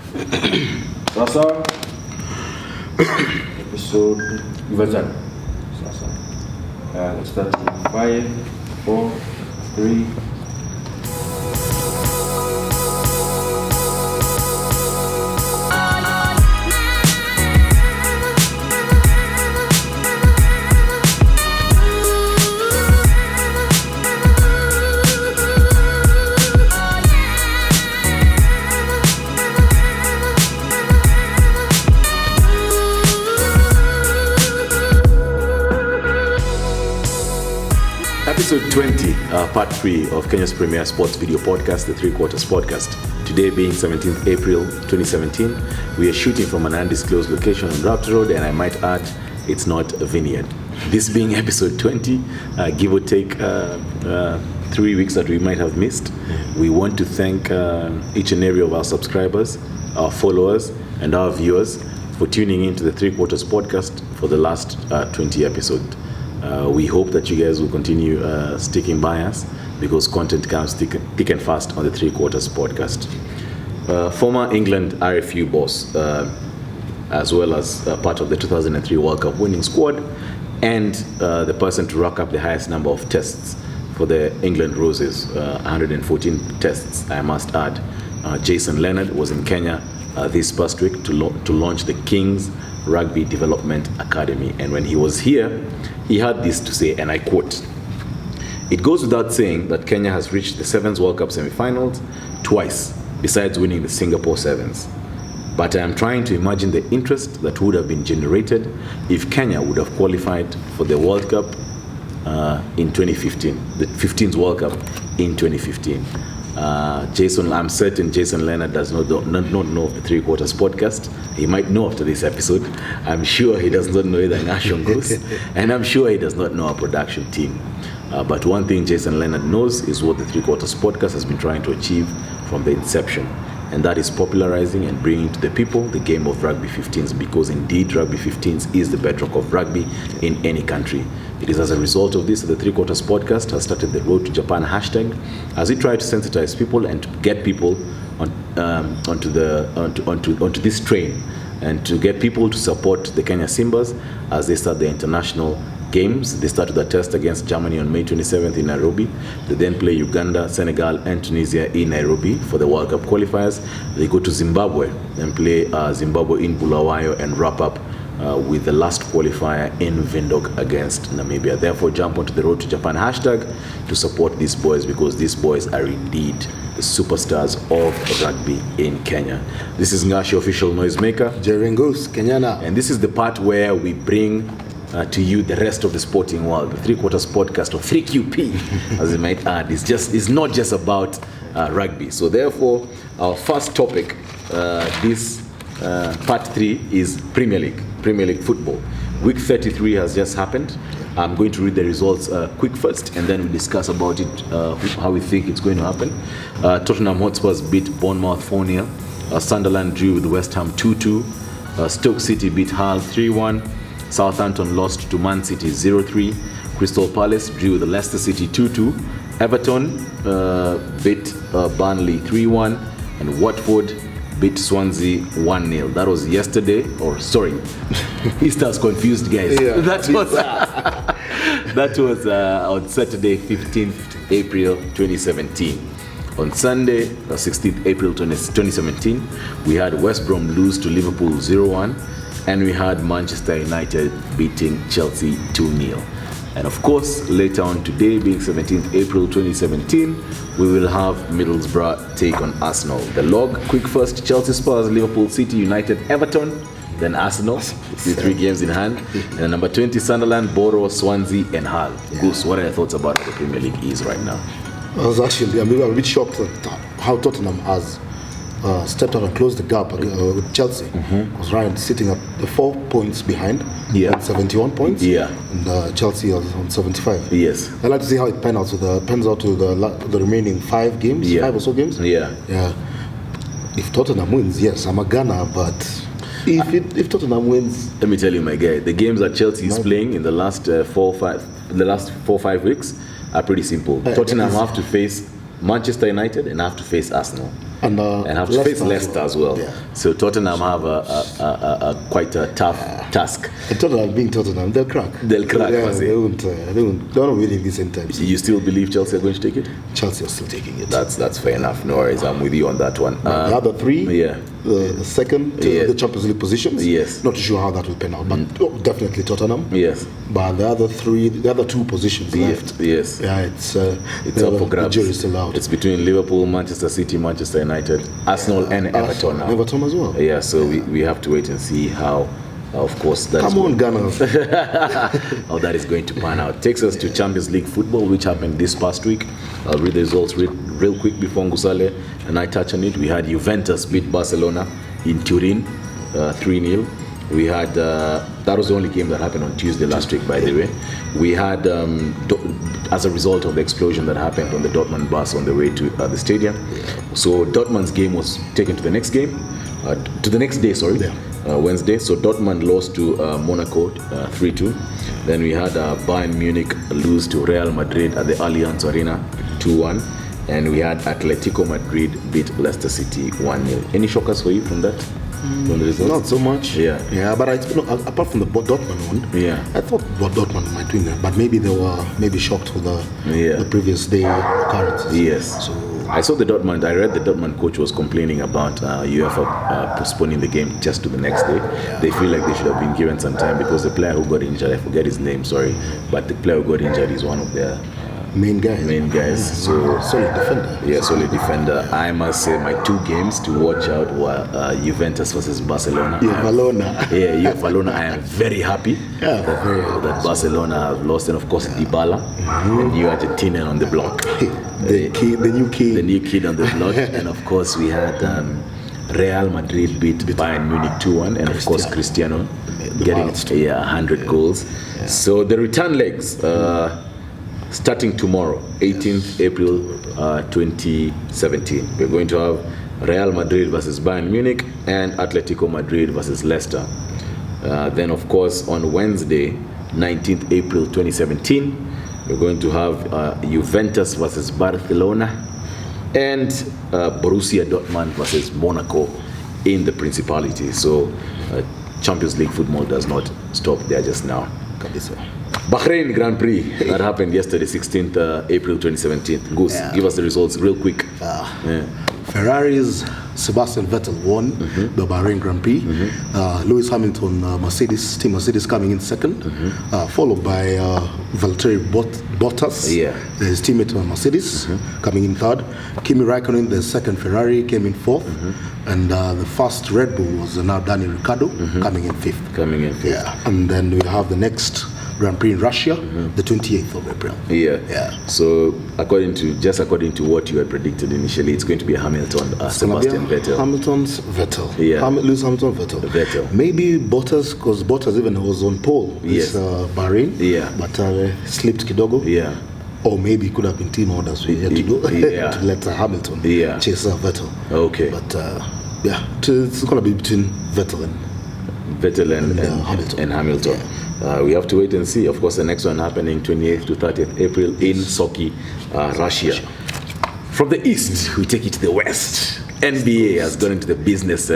Sasa episode Givazan. Sasa. Let's start in 5, 4, 3. Episode 20, part 3 of Kenya's premier sports video podcast, the Three Quarters Podcast. Today being 17th April 2017, we are shooting from an undisclosed location on Raptor Road, and I might add, it's not a vineyard. This being episode 20, give or take 3 weeks that we might have missed, we want to thank each and every of our subscribers, our followers, and our viewers for tuning into the Three Quarters Podcast for the last 20 episodes. We hope that you guys will continue sticking by us because content comes thick and fast on the Three Quarters Podcast. Former England RFU boss, as well as part of the 2003 World Cup winning squad, and the person to rack up the highest number of tests for the England Roses, 114 tests, I must add. Jason Leonard was in Kenya this past week to launch the King's Rugby Development Academy, and when he was here, he had this to say, and I quote, "It goes without saying that Kenya has reached the Sevens World Cup semi-finals twice, besides winning the Singapore Sevens. But I am trying to imagine the interest that would have been generated if Kenya would have qualified for the World Cup in 2015, the 15th World Cup in 2015. I'm certain Jason Leonard does not know of the Three Quarters Podcast. He might know after this episode. I'm sure he does not know either Nation Goose, and I'm sure he does not know our production team. But one thing Jason Leonard knows is what the Three Quarters Podcast has been trying to achieve from the inception, and that is popularizing and bringing to the people the game of rugby 15s, because indeed rugby 15s is the bedrock of rugby in any country. It is as a result of this that the Three Quarters Podcast has started the Road to Japan hashtag as we try to sensitize people and to get people onto this train, and to get people to support the Kenya Simbas as they start the international games. They start with a test against Germany on May 27th in Nairobi. They then play Uganda, Senegal, and Tunisia in Nairobi for the World Cup qualifiers. They go to Zimbabwe and play Zimbabwe in Bulawayo and wrap up with the last qualifier in Windhoek against Namibia. Therefore, jump onto the Road to Japan hashtag to support these boys, because these boys are indeed the superstars of rugby in Kenya. This is Ngashi Official Noisemaker, Jeringus, Kenyana. And this is the part where we bring to you the rest of the sporting world. The Three Quarters Podcast, or 3QP, as you might add, is not just about rugby. So therefore, our first topic, this part 3, is Premier League football. Week 33 has just happened. I'm going to read the results quick first, and then we discuss about it, how we think it's going to happen. Tottenham Hotspurs beat Bournemouth 4-0. Sunderland drew with West Ham 2-2. Stoke City beat Hull 3-1. Southampton lost to Man City 0-3. Crystal Palace drew with Leicester City 2-2. Everton beat Burnley 3-1. And Watford beat Swansea 1-0. That was yesterday, or sorry, Easter's confused, guys. Yeah. That was on Saturday, 15th April 2017. On Sunday, 16th April 2017, we had West Brom lose to Liverpool 0-1, and we had Manchester United beating Chelsea 2-0. And of course, later on today, being 17th April 2017, we will have Middlesbrough take on Arsenal. The log, quick first: Chelsea, Spurs, Liverpool, City, United, Everton, then Arsenal, the 3 games in hand. And number 20, Sunderland, Borough, Swansea, and Hull. Goose, what are your thoughts about how the Premier League is right now? I'm a bit shocked at how Tottenham has stepped out and closed the gap with Chelsea. Because Ryan sitting at the 4 points behind, at 71 points. Yeah. And Chelsea is on 75. Yes. I'd like to see how it pans out to the remaining 5 games, 5 or so games. Yeah. If Tottenham wins, yes, I'm a gunner, but if Tottenham wins, let me tell you, my guy, the games that Chelsea is playing in the last 4-5 weeks are pretty simple. Tottenham have to face Manchester United and have to face Arsenal. And have to face Leicester as well. Yeah. So Tottenham have a quite a tough task. And Tottenham being Tottenham, they'll crack. They'll crack, Yeah, was it? they're not winning this same time. You still believe Chelsea are going to take it? Chelsea are still taking it. That's fair enough. No worries. I'm with you on that one. The other three, yeah. The second, the Champions League positions. Yes. Not sure how that will pan out, but definitely Tottenham. Yes. But the other two positions left. Yes. Yeah, it's up for grabs. The jury's still out. It's between Liverpool, Manchester City, Manchester United, Arsenal, and Everton now. Everton as well. Yeah, so we have to wait and see how, of course, that Gunners. how that is going to pan out. Takes us to Champions League football, which happened this past week. I'll read the results real quick before Ngusale and I touch on it. We had Juventus beat Barcelona in Turin 3-0. We had, that was the only game that happened on Tuesday last week, by the way. We had, as a result of the explosion that happened on the Dortmund bus on the way to the stadium. So Dortmund's game was taken to the next day, Wednesday. So Dortmund lost to Monaco 3-2. Then we had Bayern Munich lose to Real Madrid at the Allianz Arena 2-1. And we had Atletico Madrid beat Leicester City 1-0. Any shockers for you from that? From the results? Not so much. Yeah. But apart from the Dortmund one, I thought Dortmund might win that, but maybe they were shocked with the previous day occurrences. Yes. So I read the Dortmund coach was complaining about UEFA postponing the game just to the next day. They feel like they should have been given some time because the player who got injured, I forget his name, sorry, but the player who got injured is one of their main guys. So solid defender. Yeah, solid defender. I must say my two games to watch out were Juventus versus Barcelona. Valona. I am very happy that Barcelona have lost, and of course Dybala, the new Argentinian on the block, the new kid on the block, and of course we had Real Madrid beat Bayern Munich 2-1, and of course Cristiano getting 100 goals. Yeah. So the return legs. Starting tomorrow, 18th April 2017, we're going to have Real Madrid versus Bayern Munich and Atletico Madrid versus Leicester. Then, of course, on Wednesday, 19th April 2017, we're going to have Juventus versus Barcelona and Borussia Dortmund versus Monaco in the Principality. So, Champions League football does not stop there just now. Bahrain Grand Prix that happened yesterday, 16th April 2017. Goose, give us the results real quick. Ferrari's Sebastian Vettel won the Bahrain Grand Prix. Lewis Hamilton, Mercedes coming in second, followed by Valtteri Bottas, his teammate Mercedes, coming in third. Kimi Raikkonen, the second Ferrari, came in fourth, and the first Red Bull was now Daniel Ricciardo, coming in fifth. And then we have the next Grand Prix in Russia, the 28th of April. So according to what you had predicted initially, it's going to be a Hamilton, Sebastian Vettel. Lewis Hamilton, Vettel. Maybe Bottas, because Bottas even was on pole with Bahrain, but slipped Kidogo. Or maybe it could have been team orders we had to do to let Hamilton chase Vettel. Okay. But it's going to be between Vettel and Hamilton. We have to wait and see. Of course, the next one happening 28th to 30th April in Sochi, Russia. From the east, we take it to the west. NBA has gone into the business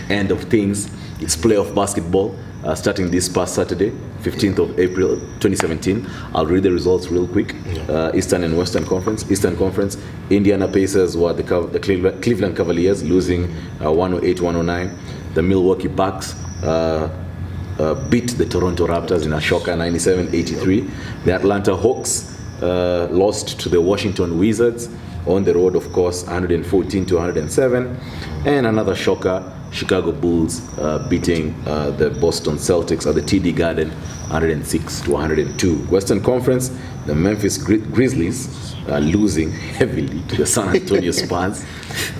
end of things. It's playoff basketball starting this past Saturday, 15th of April 2017. I'll read the results real quick. Eastern and Western Conference. Eastern Conference, Indiana Pacers were the Cleveland Cavaliers, losing 108-109. The Milwaukee Bucks beat the Toronto Raptors in a shocker, 97-83. The Atlanta Hawks lost to the Washington Wizards on the road, of course, 114-107. And another shocker, Chicago Bulls beating the Boston Celtics at the TD Garden, 106-102. Western Conference, the Memphis Grizzlies losing heavily to the San Antonio Spurs.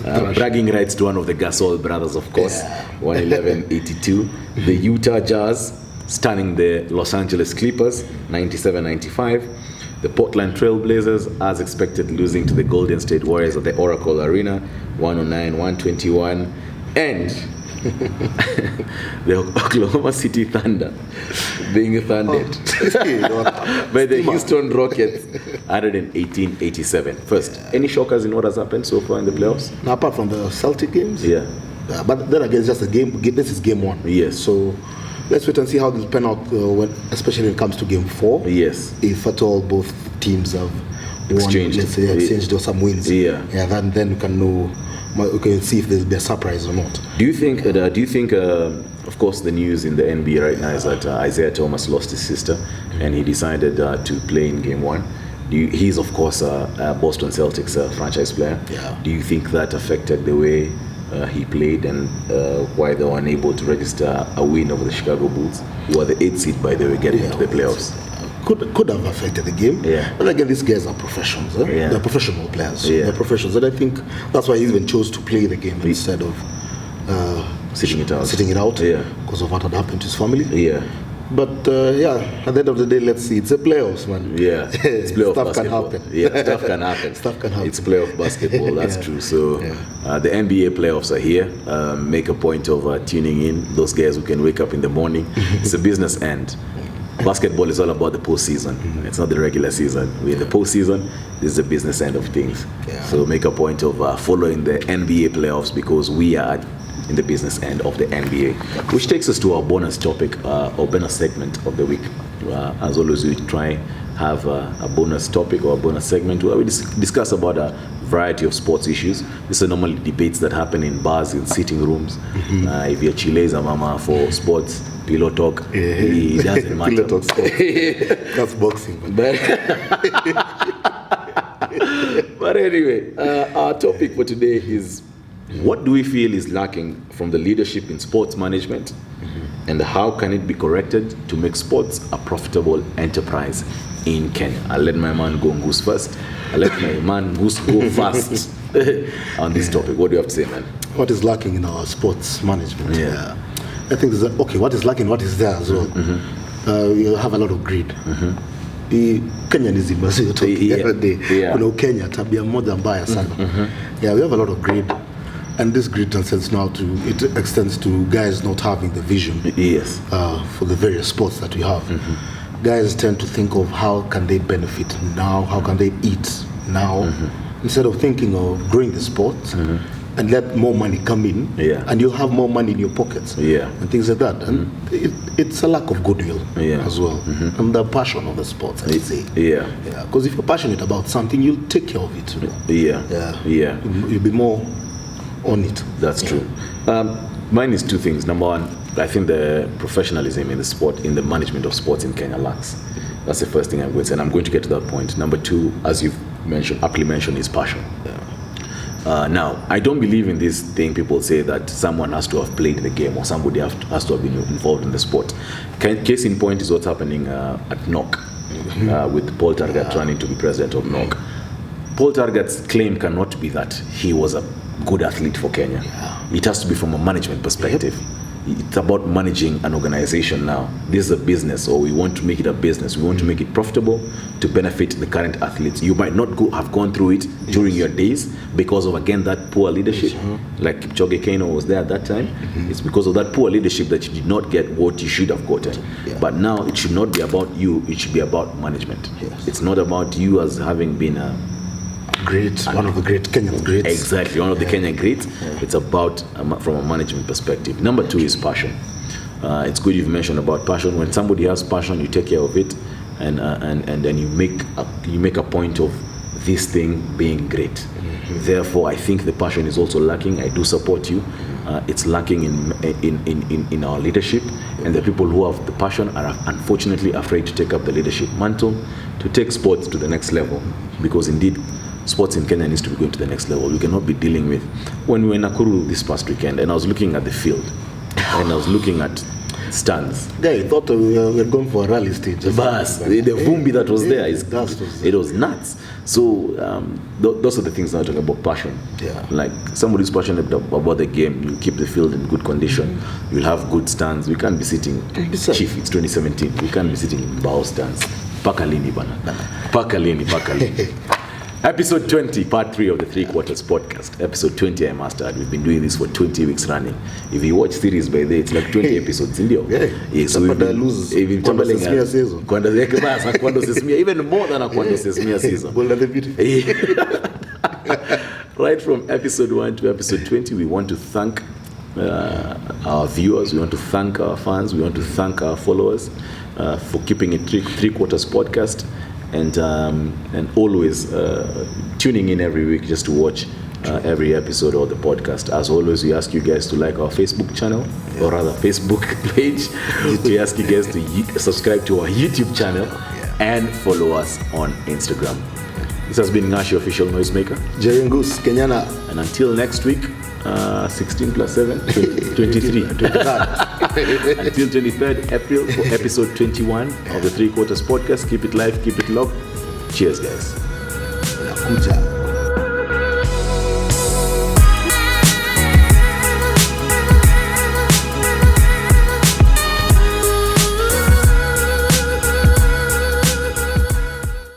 Bragging rights to one of the Gasol brothers, of course, 111-82. The Utah Jazz stunning the Los Angeles Clippers, 97-95. The Portland Trail Blazers, as expected, losing to the Golden State Warriors at the Oracle Arena, 109-121. And The Oklahoma City Thunder being thundered by the Houston Rockets 118-87. First, any shockers in what has happened so far in the playoffs? Now, apart from the Celtic games, Yeah. But then again, it's just a game. This is game 1. Yes. So let's wait and see how this pan out, especially when it comes to game 4. Yes. If at all both teams have Exchanged. won, let's say, exchanged or some wins. Yeah. Then we can know. We can see if there'll be a surprise or not. Do you think? Of course, the news in the NBA right now is that Isaiah Thomas lost his sister, and he decided to play in Game 1. He's of course a Boston Celtics franchise player. Yeah. Do you think that affected the way he played and why they were unable to register a win over the Chicago Bulls, who are the 8th seed by the way getting into the playoffs? Could have affected the game. Yeah. But again, these guys are professionals. Yeah. They're professional players. Yeah. They're professionals, and I think that's why he even chose to play the game instead of Sitting it out. Yeah. Because of what had happened to his family. Yeah. But at the end of the day, let's see. It's a playoffs, man. Yeah, it's playoff Stuff basketball. can happen. Yeah, stuff can happen. Stuff can happen. It's playoff basketball, that's Yeah. true. So the NBA playoffs are here. Make a point of tuning in. Those guys who can wake up in the morning. It's a business end. Basketball is all about the postseason. It's not the regular season. We're in the postseason. This is the business end of things. Yeah. So make a point of following the NBA playoffs because we are in the business end of the NBA, which takes us to our bonus topic or bonus segment of the week. As always, we try have a bonus topic or a bonus segment where we discuss about a variety of sports issues. These are normally debates that happen in bars, in sitting rooms. If you're Chile's a mama for sports, pillow talk, it doesn't matter. Pillow talk sports. That's boxing. But anyway, our topic for today is what do we feel is lacking from the leadership in sports management and how can it be corrected to make sports a profitable enterprise in Kenya? I'll let my man go Goose first. I'll let my man Goose go first on this topic. What do you have to say, man? What is lacking in our sports management? Yeah. I think there's what is lacking, what is there as well. You have a lot of greed. Kenyanism, as you were talking the other day. Kuna Kenya, tabia moja mbaya sana. Yeah, we have a lot of greed. And this greed extends to guys not having the vision for the various sports that we have. Guys tend to think of how can they benefit now, how can they eat now, instead of thinking of growing the sport and let more money come in, and you'll have more money in your pockets, and things like that. And it's a lack of goodwill as well, and the passion of the sports, I'd say. Because if you're passionate about something, you'll take care of it. You'll be more on it. That's true. Mine is two things. Number one, I think the professionalism in the sport, in the management of sports in Kenya lacks. That's the first thing I'm going to say, and I'm going to get to that point. Number two, as you've aptly mentioned, is passion. Now, I don't believe in this thing people say that someone has to have played the game or somebody has to have been involved in the sport. Case in point is what's happening at NOC with Paul Targat running to be president of NOC. Paul Targat's claim cannot be that he was a good athlete for Kenya. It has to be from a management perspective. It's about managing an organization now. This is a business, or we want to make it a business. We want to make it profitable to benefit the current athletes. You might not have gone through it during your days because of, again, that poor leadership. Like Kipchoge Keino was there at that time. It's because of that poor leadership that you did not get what you should have gotten. But now it should not be about you. It should be about management. It's not about you as having been a one of the great Kenyan greats. Exactly, one of the Kenyan greats. It's about from a management perspective. Number two is passion. It's good you've mentioned about passion. When somebody has passion, you take care of it, and then you make a point of this thing being great. Therefore, I think the passion is also lacking. I do support you. It's lacking in our leadership, and the people who have the passion are unfortunately afraid to take up the leadership mantle to take sports to the next level, because indeed sports in Kenya needs to be going to the next level. We cannot be dealing with, when we were in Nakuru this past weekend and I was looking at the field and I was looking at stands. I thought we were going for a rally stage. The vumbi that was there, it was nuts. So those are the things I'm talking about, passion. Like somebody who's passionate about the game, you keep the field in good condition, you'll have good stands. We can't be sitting, Chief, it's 2017, we can't be sitting in bow stands. Pakalini. Episode 20, part 3 of the 3 Quarters podcast. Episode 20, I must add. We've been doing this for 20 weeks running. If you watch series by day, it's like 20 episodes. Yeah. So we've been Quando Sesmia season. Quando Sesmia, even more than a Quando Sesmia season. Right from episode 1 to episode 20, we want to thank our viewers, we want to thank our fans, we want to thank our followers for keeping it 3 Quarters podcast and always tuning in every week just to watch every episode of the podcast. As always, we ask you guys to like our Facebook channel, or rather Facebook page. We ask you guys to subscribe to our YouTube channel and follow us on Instagram. This has been Ngashi Official Noisemaker, Jerry Goose, Kenyana. and until next week, 16 plus 7, 23. Until 23rd April for episode 21 of the 3 Quarters podcast. Keep it live, keep it locked. Cheers, guys.